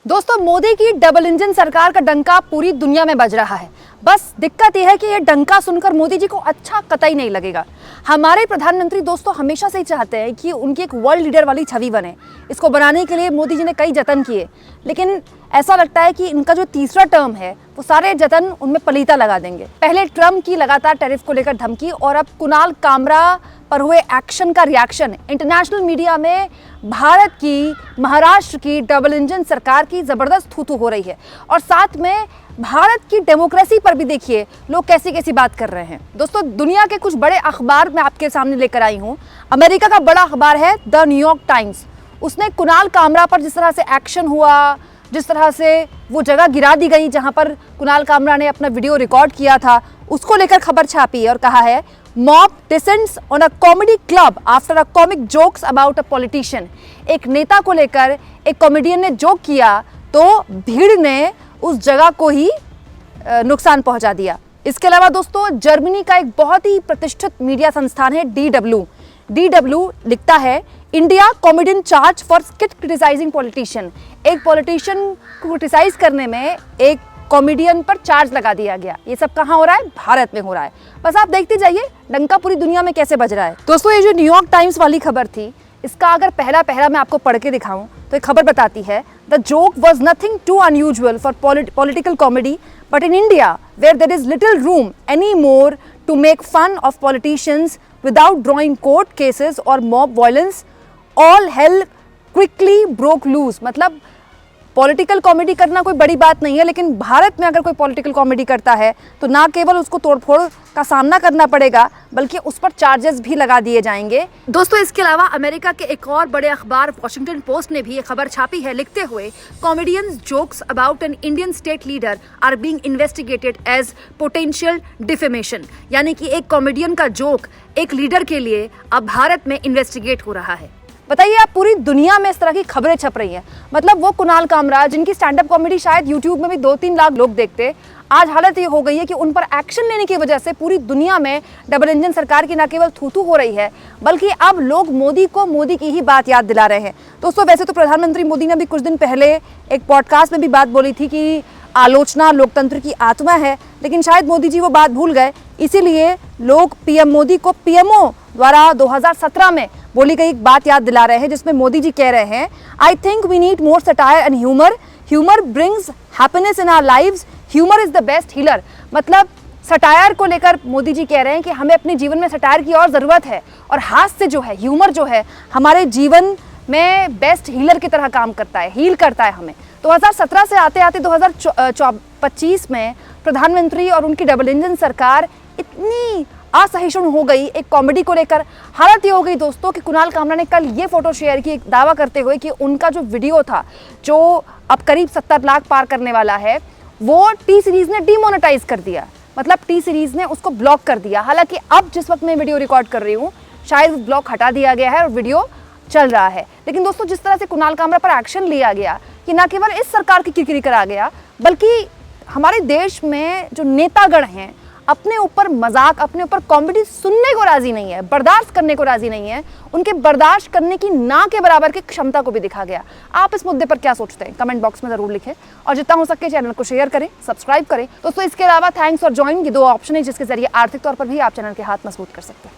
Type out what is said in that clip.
दोस्तों, मोदी की double engine सरकार का डंका पूरी दुनिया में बज रहा है। बस दिक्कत यह है कि यह डंका सुनकर मोदी जी को अच्छा कतई नहीं लगेगा। हमारे प्रधानमंत्री दोस्तों हमेशा से ही चाहते हैं कि उनकी एक वर्ल्ड लीडर वाली छवि बने। इसको बनाने के लिए मोदी जी ने कई जतन किए, लेकिन ऐसा लगता है कि इनका जो तीसरा टर्म है वो सारे जतन उनमें पलीता लगा देंगे। पहले ट्रम्प की लगातार टैरिफ को लेकर धमकी और अब कुणाल कामरा पर हुए एक्शन का रिएक्शन। इंटरनेशनल मीडिया में भारत की, महाराष्ट्र की डबल इंजन सरकार की जबरदस्त थू-थू हो रही है और साथ में भारत की डेमोक्रेसी पर भी देखिए लोग कैसी कैसी बात कर रहे हैं। दोस्तों, दुनिया के कुछ बड़े अखबार मैं आपके सामने लेकर आई हूं। अमेरिका का बड़ा अखबार है द न्यूयॉर्क टाइम्स। उसने कुणाल कामरा पर जिस तरह से एक्शन हुआ, जिस तरह से वो जगह गिरा दी गई जहां पर कुणाल कामरा ने अपना वीडियो रिकॉर्ड किया था, उसको लेकर खबर छापी और कहा है mob descents on a comedy club after a comic jokes about a politician. एक नेता को लेकर एक कॉमेडियन ने जोक किया तो भीड़ ने उस जगह को ही नुकसान पहुंचा दिया। इसके अलावा दोस्तों, जर्मनी का एक बहुत ही प्रतिष्ठित मीडिया संस्थान है DW लिखता है India comedian charge for skit criticising politician. एक पॉलिटिशियन को क्रिटिसाइज करने में एक कॉमेडियन पर चार्ज लगा दिया गया। ये सब कहाँ हो रहा है? भारत में हो रहा है। बस आप देखते जाइए डंका पूरी दुनिया में कैसे बज रहा है। दोस्तों, ये जो न्यूयॉर्क टाइम्स वाली खबर थी, इसका अगर पहला पहरा मैं आपको पढ़ के दिखाऊं तो एक खबर बताती है the joke was nothing to unusual for political comedy but in India where there is little room any more to make fun of politicians without drawing court cases और mob violence all hell quickly broke loose. मतलब political comedy करना कोई बड़ी बात नहीं है, लेकिन भारत में अगर कोई पॉलिटिकल कॉमेडी करता है तो ना केवल उसको तोड़फोड़ का सामना करना पड़ेगा बल्कि उस पर चार्जेस भी लगा दिए जाएंगे। दोस्तों, इसके अलावा अमेरिका के एक और बड़े अखबार वॉशिंगटन पोस्ट ने भी एक खबर छापी है लिखते हुए comedians jokes about an Indian state leader are being investigated as potential defamation. यानी कि एक कॉमेडियन का जोक एक लीडर के लिए अब भारत में इन्वेस्टिगेट हो रहा है। बताइए, आप पूरी दुनिया में इस तरह की खबरें छप रही हैं। मतलब वो कुणाल कामरा जिनकी स्टैंड अप कॉमेडी शायद यूट्यूब में भी 2-3 लाख लोग देखते, आज हालत ये हो गई है कि उन पर एक्शन लेने की वजह से पूरी दुनिया में डबल इंजन सरकार की न केवल थू-थू हो रही है बल्कि अब लोग मोदी को मोदी की ही बात याद दिला रहे हैं। दोस्तों, वैसे तो प्रधानमंत्री मोदी ने भी कुछ दिन पहले एक पॉडकास्ट में भी बात बोली थी कि आलोचना लोकतंत्र की आत्मा है, लेकिन शायद मोदी जी वो बात भूल गए। इसीलिए लोग पीएम मोदी को पीएमओ द्वारा 2017 में बोली गई एक बात याद दिला रहे हैं जिसमें मोदी जी कह रहे हैं I think we need more satire and humour brings happiness in our lives, humour is the best healer. मतलब सटायर को लेकर मोदी जी कह रहे हैं कि हमें अपने जीवन में सटायर की और ज़रूरत है और हास्य जो है, ह्यूमर जो है, हमारे जीवन में बेस्ट हीलर की तरह काम करता है, हील करता है हमें। 2017 से आते आते 2025 में प्रधानमंत्री और उनकी डबल इंजन सरकार इतनी असहिष्णु हो गई एक कॉमेडी को लेकर। हालत ये हो गई दोस्तों कि कुणाल कामरा ने कल ये फोटो शेयर की, एक दावा करते हुए कि उनका जो वीडियो था जो अब करीब 70 लाख पार करने वाला है, वो टी सीरीज ने डीमोनेटाइज कर दिया। मतलब टी सीरीज ने उसको ब्लॉक कर दिया। हालांकि अब जिस वक्त मैं वीडियो रिकॉर्ड कर रही हूँ शायद ब्लॉक हटा दिया गया है और वीडियो चल रहा है। लेकिन दोस्तों, जिस तरह से कुणाल कामरा पर एक्शन लिया गया कि न केवल इस सरकार की किरकिरी करा गया बल्कि हमारे देश में जो नेतागण हैं अपने ऊपर मजाक, अपने ऊपर कॉमेडी सुनने को राजी नहीं है, बर्दाश्त करने को राजी नहीं है, उनके बर्दाश्त करने की ना के बराबर की क्षमता को भी दिखा गया। आप इस मुद्दे पर क्या सोचते हैं? कमेंट बॉक्स में जरूर लिखें और जितना हो सके चैनल को शेयर करें, सब्सक्राइब करें। दोस्तों, इसके अलावा थैंक्स और ज्वाइन, ये 2 ऑप्शन है जिसके जरिए आर्थिक तौर पर भी आप चैनल के हाथ मजबूत कर सकते हैं।